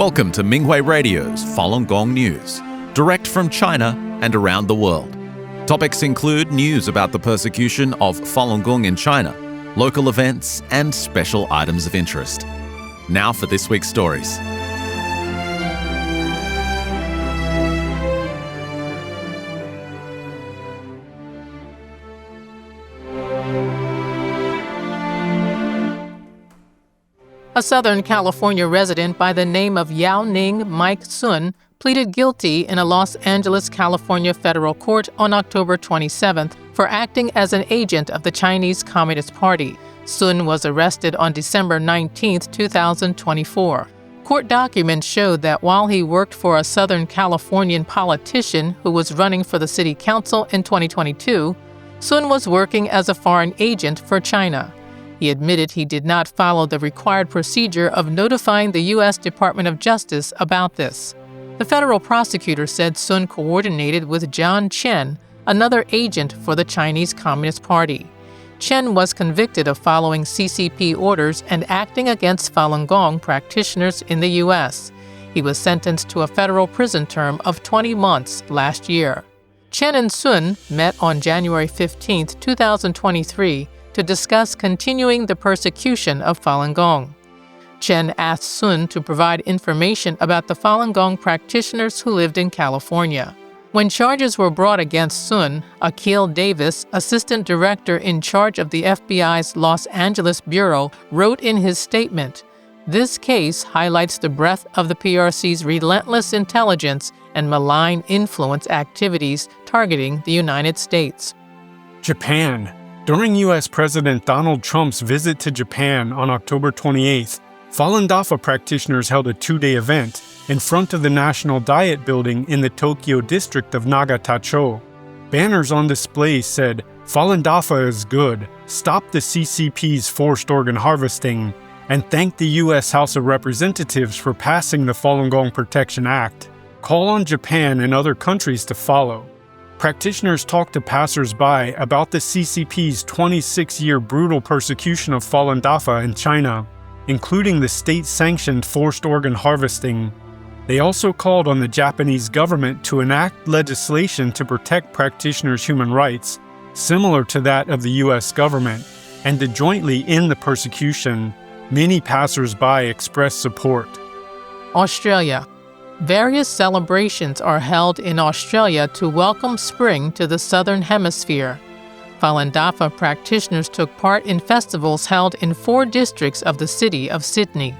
Welcome to Minghui Radio's Falun Gong News, direct from China and around the world. Topics include news about the persecution of Falun Gong in China, local events, and special items of interest. Now for this week's stories. A Southern California resident by the name of Yao Ning Mike Sun pleaded guilty in a Los Angeles, California federal court on October 27th for acting as an agent of the Chinese Communist Party. Sun was arrested on December 19, 2024. Court documents showed that while he worked for a Southern Californian politician who was running for the city council in 2022, Sun was working as a foreign agent for China. He admitted he did not follow the required procedure of notifying the U.S. Department of Justice about this. The federal prosecutor said Sun coordinated with John Chen, another agent for the Chinese Communist Party. Chen was convicted of following CCP orders and acting against Falun Gong practitioners in the U.S. He was sentenced to a federal prison term of 20 months last year. Chen and Sun met on January 15, 2023, to discuss continuing the persecution of Falun Gong. Chen asked Sun to provide information about the Falun Gong practitioners who lived in California. When charges were brought against Sun, Akil Davis, assistant director in charge of the FBI's Los Angeles bureau, wrote in his statement, "This case highlights the breadth of the PRC's relentless intelligence and malign influence activities targeting the United States." Japan. During U.S. President Donald Trump's visit to Japan on October 28th, Falun Dafa practitioners held a two-day event in front of the National Diet Building in the Tokyo district of Nagatacho. Banners on display said, "Falun Dafa is good, stop the CCP's forced organ harvesting," and thanked the U.S. House of Representatives for passing the Falun Gong Protection Act. Call on Japan and other countries to follow. Practitioners talked to passers-by about the CCP's 26-year brutal persecution of Falun Dafa in China, including the state-sanctioned forced organ harvesting. They also called on the Japanese government to enact legislation to protect practitioners' human rights, similar to that of the U.S. government, and to jointly end the persecution. Many passers-by expressed support. Australia. Various celebrations are held in Australia to welcome spring to the Southern Hemisphere. Falun Dafa practitioners took part in festivals held in 4 districts of the city of Sydney.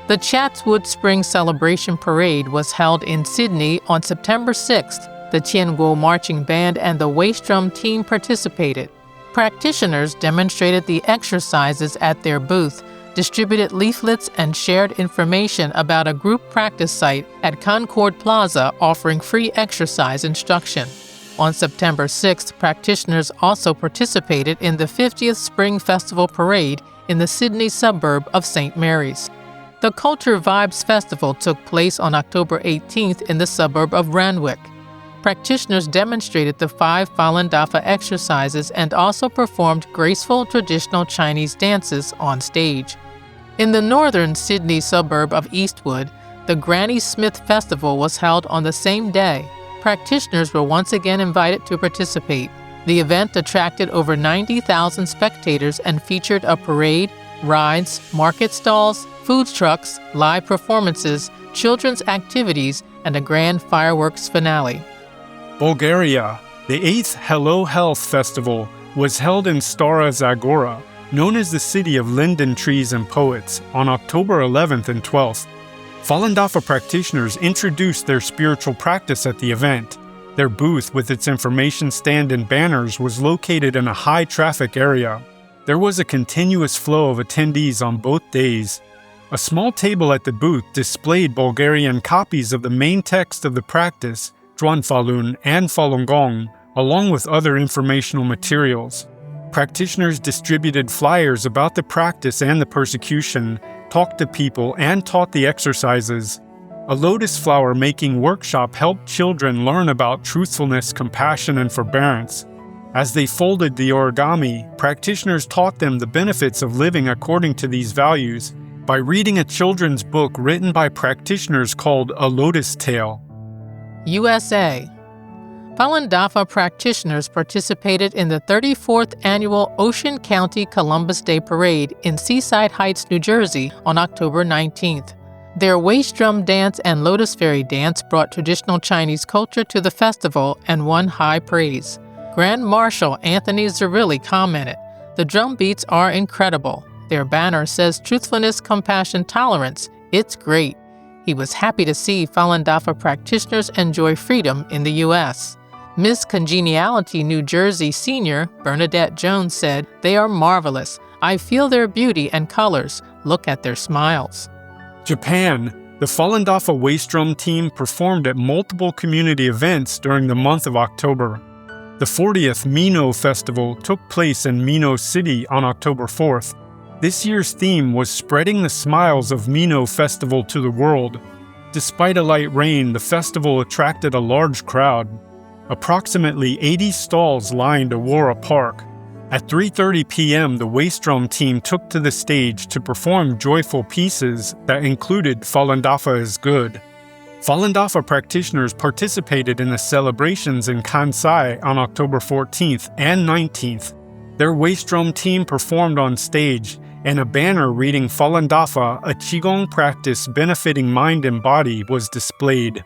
The Chatswood Spring Celebration Parade was held in Sydney on September 6th. The Tianguo Marching Band and the Waystrom team participated. Practitioners demonstrated the exercises at their booth, distributed leaflets, and shared information about a group practice site at Concord Plaza offering free exercise instruction. On September 6th, practitioners also participated in the 50th Spring Festival Parade in the Sydney suburb of St. Mary's. The Culture Vibes Festival took place on October 18th in the suburb of Randwick. Practitioners demonstrated the 5 Falun Dafa exercises and also performed graceful traditional Chinese dances on stage. In the northern Sydney suburb of Eastwood, the Granny Smith Festival was held on the same day. Practitioners were once again invited to participate. The event attracted over 90,000 spectators and featured a parade, rides, market stalls, food trucks, live performances, children's activities, and a grand fireworks finale. Bulgaria. The 8th Hello Health Festival was held in Stara Zagora, known as the city of linden trees and poets, on October 11th and 12th. Falun Dafa practitioners introduced their spiritual practice at the event. Their booth with its information stand and banners was located in a high-traffic area. There was a continuous flow of attendees on both days. A small table at the booth displayed Bulgarian copies of the main text of the practice, Zhuan Falun and Falun Gong, along with other informational materials. Practitioners distributed flyers about the practice and the persecution, talked to people, and taught the exercises. A lotus flower making workshop helped children learn about truthfulness, compassion, and forbearance. As they folded the origami, practitioners taught them the benefits of living according to these values by reading a children's book written by practitioners called A Lotus Tale. USA. Falun Dafa practitioners participated in the 34th annual Ocean County Columbus Day Parade in Seaside Heights, New Jersey on October 19th. Their waist drum dance and lotus fairy dance brought traditional Chinese culture to the festival and won high praise. Grand Marshal Anthony Zerilli commented, "The drum beats are incredible. Their banner says truthfulness, compassion, tolerance. It's great." He was happy to see Falun Dafa practitioners enjoy freedom in the U.S. Miss Congeniality New Jersey senior Bernadette Jones said, "They are marvelous. I feel their beauty and colors. Look at their smiles." Japan. The Falun Dafa waist drum team performed at multiple community events during the month of October. The 40th Mino Festival took place in Mino City on October 4th. This year's theme was Spreading the Smiles of Mino Festival to the World. Despite a light rain, the festival attracted a large crowd. Approximately 80 stalls lined Aurora Park. At 3:30 p.m., the waist drum team took to the stage to perform joyful pieces that included Falun Dafa is Good. Falun Dafa practitioners participated in the celebrations in Kansai on October 14th and 19th. Their waist drum team performed on stage, and a banner reading Falun Dafa, a Qigong practice benefiting mind and body, was displayed.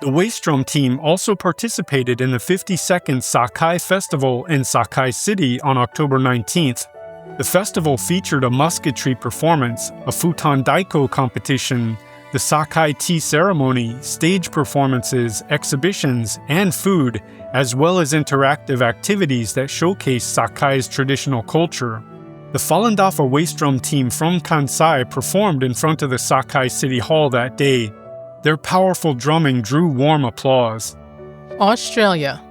The waist drum team also participated in the 52nd Sakai Festival in Sakai City on October 19th. The festival featured a musketry performance, a futon daiko competition, the Sakai tea ceremony, stage performances, exhibitions, and food, as well as interactive activities that showcase Sakai's traditional culture. The Falun Dafa waist drum team from Kansai performed in front of the Sakai City Hall that day. Their powerful drumming drew warm applause. Australia.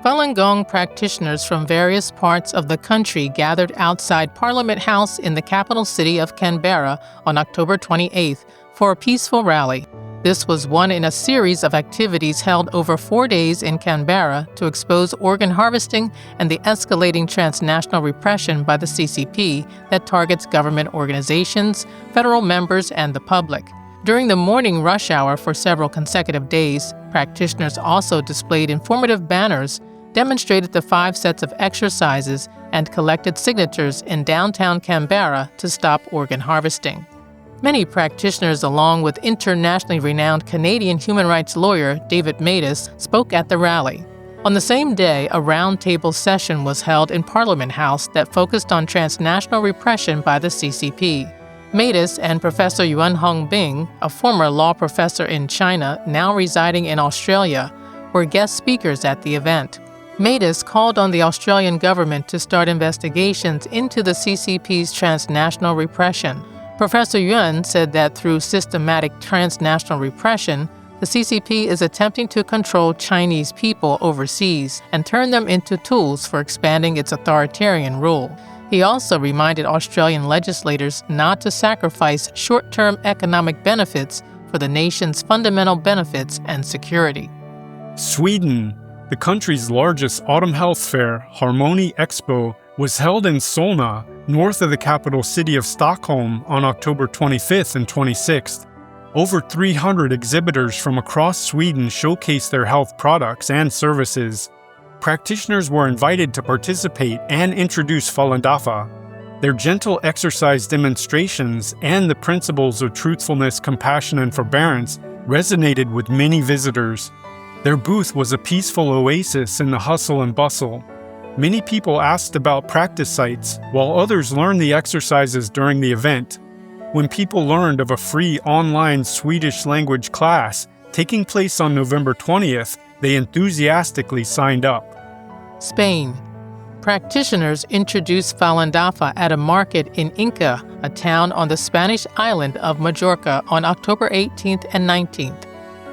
Falun Gong practitioners from various parts of the country gathered outside Parliament House in the capital city of Canberra on October 28th for a peaceful rally. This was one in a series of activities held over 4 days in Canberra to expose organ harvesting and the escalating transnational repression by the CCP that targets government organizations, federal members, and the public. During the morning rush hour for several consecutive days, practitioners also displayed informative banners, demonstrated the 5 sets of exercises, and collected signatures in downtown Canberra to stop organ harvesting. Many practitioners, along with internationally renowned Canadian human rights lawyer David Matas, spoke at the rally. On the same day, a roundtable session was held in Parliament House that focused on transnational repression by the CCP. Matas and Professor Yuan Hongbing, a former law professor in China now residing in Australia, were guest speakers at the event. Matas called on the Australian government to start investigations into the CCP's transnational repression. Professor Yuan said that through systematic transnational repression, the CCP is attempting to control Chinese people overseas and turn them into tools for expanding its authoritarian rule. He also reminded Australian legislators not to sacrifice short-term economic benefits for the nation's fundamental benefits and security. Sweden. The country's largest autumn health fair, Harmony Expo, was held in Solna, north of the capital city of Stockholm, on October 25th and 26th. Over 300 exhibitors from across Sweden showcased their health products and services. Practitioners were invited to participate and introduce Falun Dafa. Their gentle exercise demonstrations and the principles of truthfulness, compassion, and forbearance resonated with many visitors. Their booth was a peaceful oasis in the hustle and bustle. Many people asked about practice sites, while others learned the exercises during the event. When people learned of a free online Swedish language class taking place on November 20th, they enthusiastically signed up. Spain. Practitioners introduced Falun Dafa at a market in Inca, a town on the Spanish island of Majorca, on October 18th and 19th.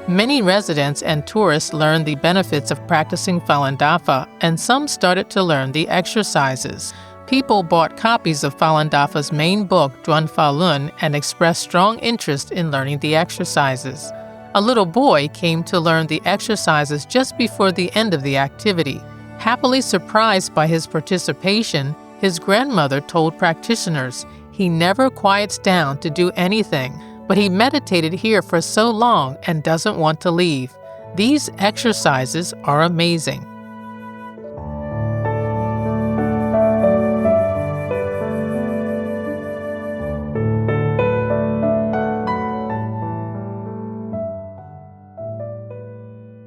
Many residents and tourists learned the benefits of practicing Falun Dafa, and some started to learn the exercises. People bought copies of Falun Dafa's main book, Falun, and expressed strong interest in learning the exercises. A little boy came to learn the exercises just before the end of the activity. Happily surprised by his participation, his grandmother told practitioners He never quiets down to do anything, but he meditated here for so long and doesn't want to leave. These exercises are amazing.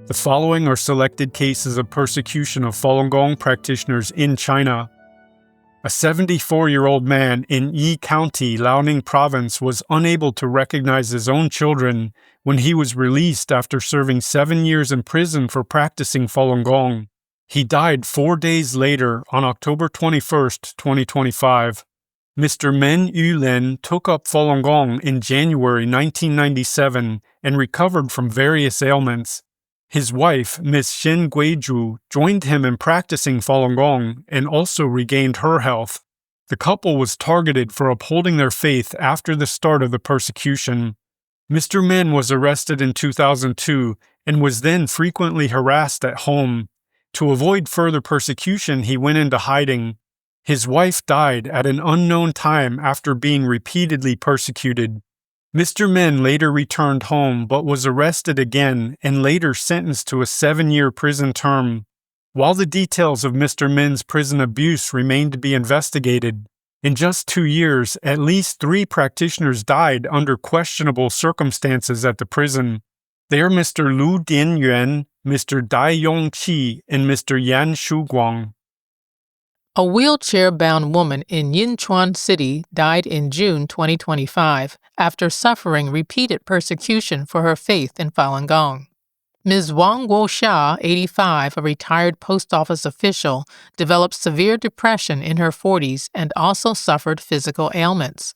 The following are selected cases of persecution of Falun Gong practitioners in China. A 74-year-old man in Yi County, Liaoning Province, was unable to recognize his own children when he was released after serving 7 years in prison for practicing Falun Gong. He died 4 days later on October 21, 2025. Mr. Men Yulen took up Falun Gong in January 1997 and recovered from various ailments. His wife, Miss Shin Guizhu, joined him in practicing Falun Gong and also regained her health. The couple was targeted for upholding their faith after the start of the persecution. Mr. Men was arrested in 2002 and was then frequently harassed at home. To avoid further persecution, he went into hiding. His wife died at an unknown time after being repeatedly persecuted. Mr. Men later returned home but was arrested again and later sentenced to a 7-year prison term. While the details of Mr. Men's prison abuse remain to be investigated, in just 2 years, at least 3 practitioners died under questionable circumstances at the prison. They are Mr. Lu Dianyuan, Mr. Dai Yongqi, and Mr. Yan Shuguang. A wheelchair-bound woman in Yinchuan City died in June 2025 after suffering repeated persecution for her faith in Falun Gong. Ms. Wang Guoxia, 85, a retired post office official, developed severe depression in her 40s and also suffered physical ailments.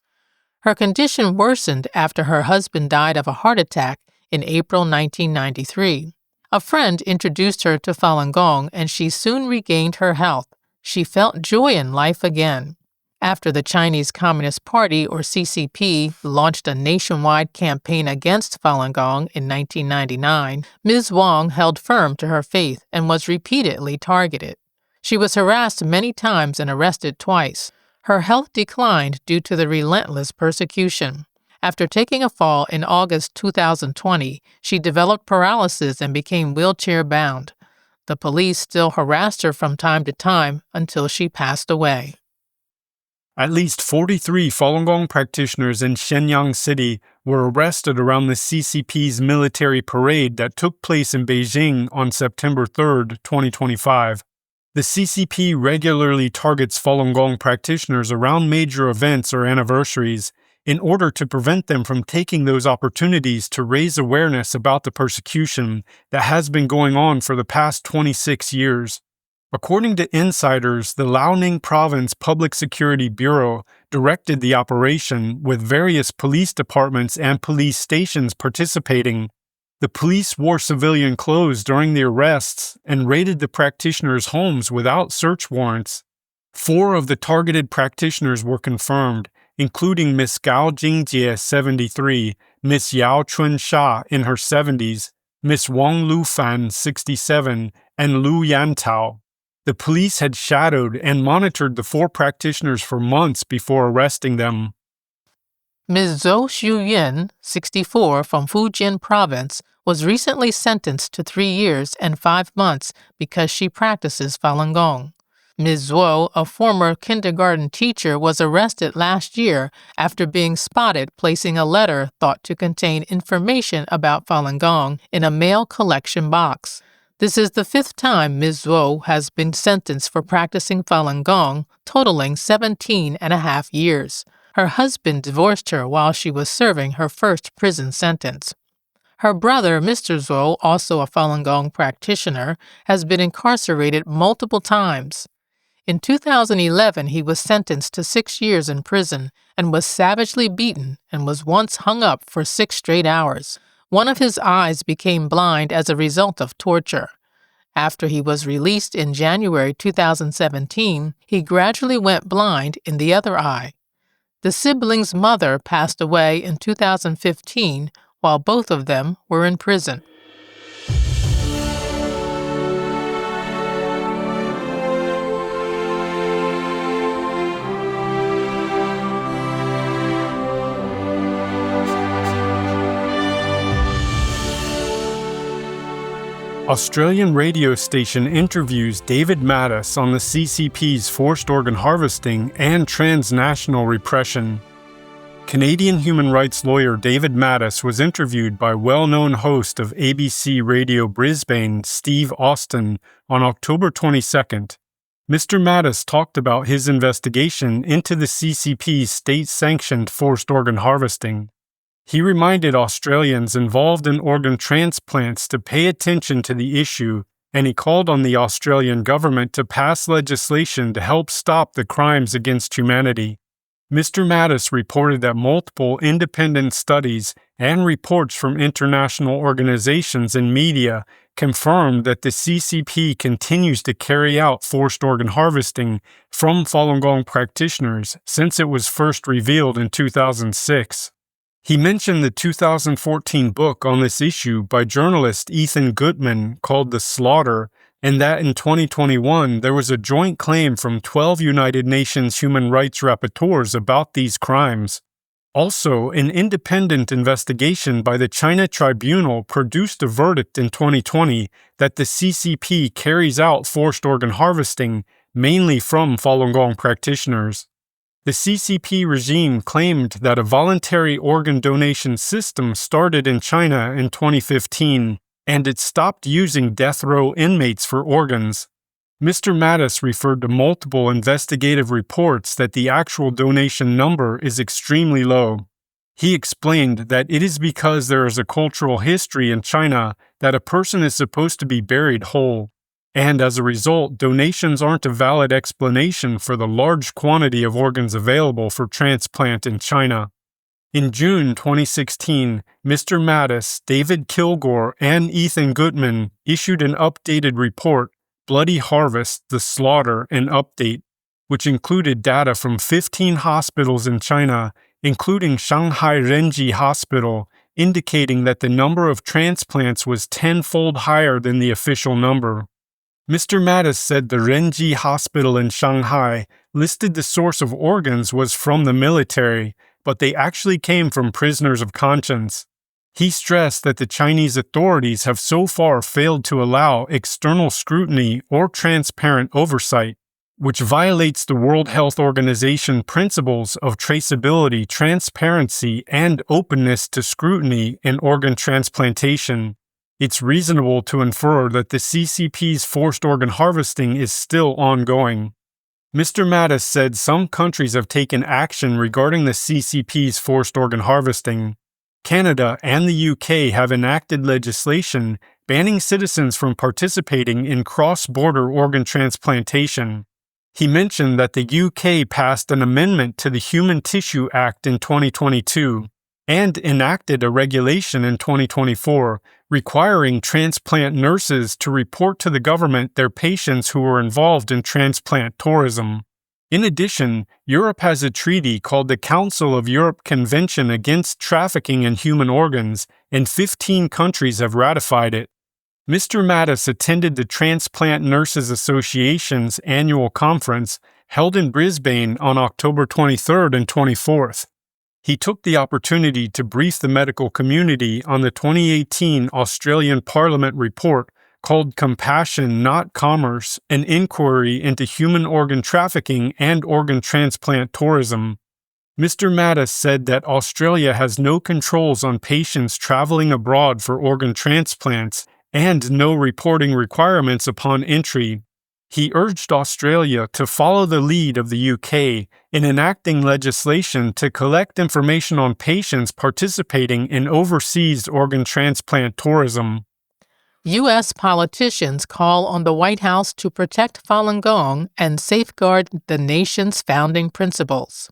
Her condition worsened after her husband died of a heart attack in April 1993. A friend introduced her to Falun Gong and she soon regained her health. She felt joy in life again. After the Chinese Communist Party, or CCP, launched a nationwide campaign against Falun Gong in 1999, Ms. Wang held firm to her faith and was repeatedly targeted. She was harassed many times and arrested twice. Her health declined due to the relentless persecution. After taking a fall in August 2020, she developed paralysis and became wheelchair-bound. The police still harassed her from time to time until she passed away. At least 43 Falun Gong practitioners in Shenyang City were arrested around the CCP's military parade that took place in Beijing on September 3, 2025. The CCP regularly targets Falun Gong practitioners around major events or anniversaries in order to prevent them from taking those opportunities to raise awareness about the persecution that has been going on for the past 26 years. According to insiders, the Liaoning Province Public Security Bureau directed the operation, with various police departments and police stations participating. The police wore civilian clothes during the arrests and raided the practitioners' homes without search warrants. 4 of the targeted practitioners were confirmed, including Miss Gao Jingjie, 73, Miss Yao Chunsha in her 70s, Miss Wang Lufan, 67, and Lu Yantao. The police had shadowed and monitored the 4 practitioners for months before arresting them. Ms. Zhou Xuyuan, 64, from Fujian Province, was recently sentenced to 3 years and 5 months because she practices Falun Gong. Ms. Zhou, a former kindergarten teacher, was arrested last year after being spotted placing a letter thought to contain information about Falun Gong in a mail collection box. This is the 5th time Ms. Zhou has been sentenced for practicing Falun Gong, totaling 17.5 years. Her husband divorced her while she was serving her first prison sentence. Her brother, Mr. Zhou, also a Falun Gong practitioner, has been incarcerated multiple times. In 2011, he was sentenced to 6 years in prison and was savagely beaten and was once hung up for 6 straight hours. One of his eyes became blind as a result of torture. After he was released in January 2017, he gradually went blind in the other eye. The siblings' mother passed away in 2015 while both of them were in prison. Australian radio station interviews David Mattis on the CCP's forced organ harvesting and transnational repression. Canadian human rights lawyer David Mattis was interviewed by well-known host of ABC Radio Brisbane, Steve Austin, on October 22nd. Mr. Mattis talked about his investigation into the CCP's state-sanctioned forced organ harvesting. He reminded Australians involved in organ transplants to pay attention to the issue, and he called on the Australian government to pass legislation to help stop the crimes against humanity. Mr. Mattis reported that multiple independent studies and reports from international organizations and media confirmed that the CCP continues to carry out forced organ harvesting from Falun Gong practitioners since it was first revealed in 2006. He mentioned the 2014 book on this issue by journalist Ethan Gutmann called The Slaughter, and that in 2021 there was a joint claim from 12 United Nations human rights rapporteurs about these crimes. Also, an independent investigation by the China Tribunal produced a verdict in 2020 that the CCP carries out forced organ harvesting mainly from Falun Gong practitioners. The CCP regime claimed that a voluntary organ donation system started in China in 2015, and it stopped using death row inmates for organs. Mr. Mattis referred to multiple investigative reports that the actual donation number is extremely low. He explained that it is because there is a cultural history in China that a person is supposed to be buried whole, and as a result, donations aren't a valid explanation for the large quantity of organs available for transplant in China. In June 2016, Mr. Mattis, David Kilgore, and Ethan Gutmann issued an updated report, Bloody Harvest, The Slaughter, and Update, which included data from 15 hospitals in China, including Shanghai Renji Hospital, indicating that the number of transplants was 10-fold higher than the official number. Mr. Mattis said the Renji Hospital in Shanghai listed the source of organs was from the military, but they actually came from prisoners of conscience. He stressed that the Chinese authorities have so far failed to allow external scrutiny or transparent oversight, which violates the World Health Organization principles of traceability, transparency, and openness to scrutiny in organ transplantation. It's reasonable to infer that the CCP's forced organ harvesting is still ongoing. Mr. Mattis said some countries have taken action regarding the CCP's forced organ harvesting. Canada and the UK have enacted legislation banning citizens from participating in cross-border organ transplantation. He mentioned that the UK passed an amendment to the Human Tissue Act in 2022 and enacted a regulation in 2024 requiring transplant nurses to report to the government their patients who were involved in transplant tourism. In addition, Europe has a treaty called the Council of Europe Convention Against Trafficking in Human Organs, and 15 countries have ratified it. Mr. Mattis attended the Transplant Nurses Association's annual conference held in Brisbane on October 23rd and 24th. He took the opportunity to brief the medical community on the 2018 Australian Parliament report called Compassion, Not Commerce, an inquiry into human organ trafficking and organ transplant tourism. Mr. Mattis said that Australia has no controls on patients traveling abroad for organ transplants and no reporting requirements upon entry. He urged Australia to follow the lead of the UK in enacting legislation to collect information on patients participating in overseas organ transplant tourism. U.S. politicians call on the White House to protect Falun Gong and safeguard the nation's founding principles.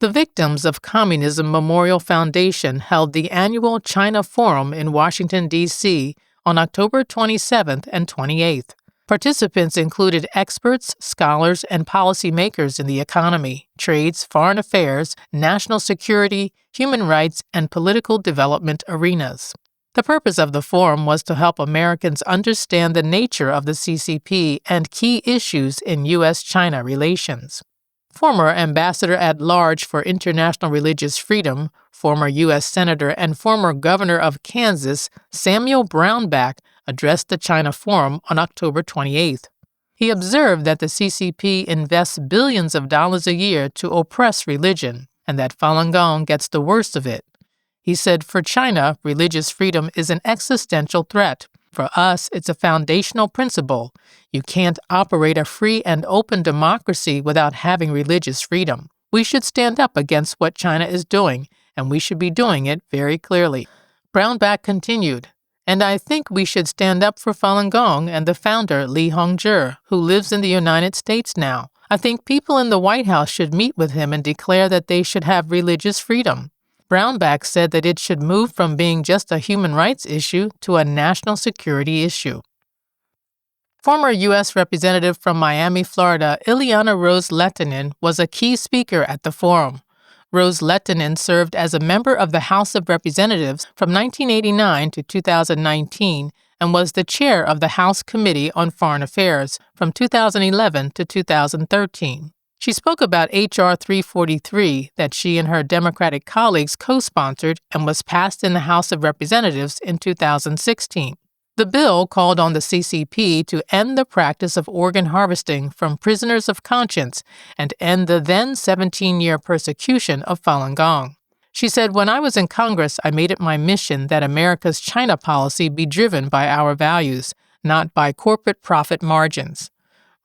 The Victims of Communism Memorial Foundation held the annual China Forum in Washington, D.C. on October 27th and 28th. Participants included experts, scholars, and policymakers in the economy, trades, foreign affairs, national security, human rights, and political development arenas. The purpose of the forum was to help Americans understand the nature of the CCP and key issues in U.S.-China relations. Former Ambassador-at-Large for International Religious Freedom, former U.S. Senator and former Governor of Kansas, Samuel Brownback, addressed the China Forum on October 28th. He observed that the CCP invests billions of dollars a year to oppress religion, and that Falun Gong gets the worst of it. He said, for China, religious freedom is an existential threat. For us, it's a foundational principle. You can't operate a free and open democracy without having religious freedom. We should stand up against what China is doing, and we should be doing it very clearly. Brownback continued, and I think we should stand up for Falun Gong and the founder, Li Hongzhi, who lives in the United States now. I think people in the White House should meet with him and declare that they should have religious freedom. Brownback said that it should move from being just a human rights issue to a national security issue. Former U.S. Representative from Miami, Florida, Ileana Rose Lehtinen, was a key speaker at the forum. Rose Lehtinen served as a member of the House of Representatives from 1989 to 2019 and was the chair of the House Committee on Foreign Affairs from 2011 to 2013. She spoke about H.R. 343 that she and her Democratic colleagues co-sponsored and was passed in the House of Representatives in 2016. The bill called on the CCP to end the practice of organ harvesting from prisoners of conscience and end the then 17-year persecution of Falun Gong. She said, when I was in Congress, I made it my mission that America's China policy be driven by our values, not by corporate profit margins.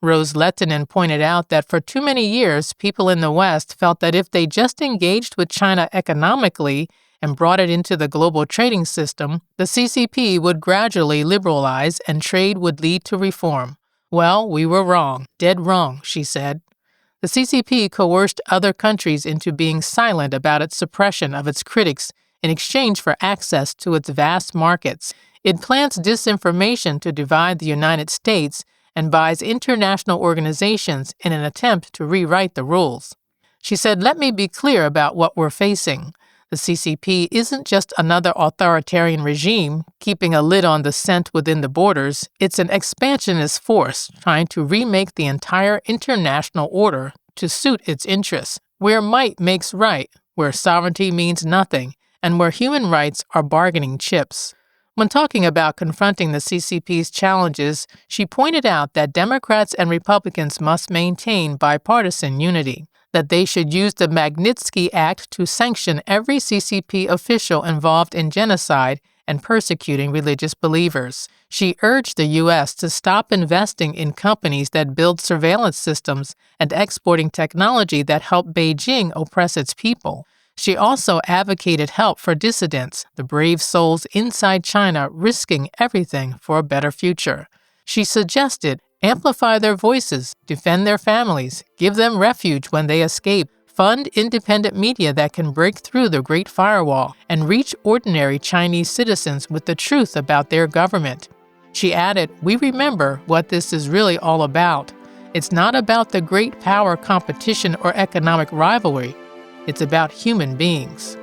Rose Lehtinen pointed out that for too many years, people in the West felt that if they just engaged with China economically and brought it into the global trading system, the CCP would gradually liberalize and trade would lead to reform. Well, we were wrong, dead wrong, she said. The CCP coerced other countries into being silent about its suppression of its critics in exchange for access to its vast markets. It plants disinformation to divide the United States and buys international organizations in an attempt to rewrite the rules. She said, let me be clear about what we're facing. The CCP isn't just another authoritarian regime keeping a lid on dissent within the borders. It's an expansionist force trying to remake the entire international order to suit its interests, where might makes right, where sovereignty means nothing, and where human rights are bargaining chips. When talking about confronting the CCP's challenges, she pointed out that Democrats and Republicans must maintain bipartisan unity, that they should use the Magnitsky Act to sanction every CCP official involved in genocide and persecuting religious believers. She urged the U.S. to stop investing in companies that build surveillance systems and exporting technology that help Beijing oppress its people. She also advocated help for dissidents, the brave souls inside China risking everything for a better future. She suggested amplify their voices, defend their families, give them refuge when they escape, fund independent media that can break through the Great Firewall, and reach ordinary Chinese citizens with the truth about their government. She added, we remember what this is really all about. It's not about the great power competition or economic rivalry. It's about human beings.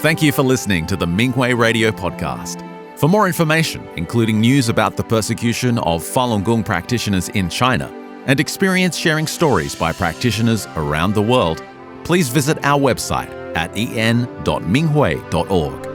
Thank you for listening to the Minghui Radio Podcast. For more information, including news about the persecution of Falun Gong practitioners in China and experience sharing stories by practitioners around the world, please visit our website at en.minghui.org.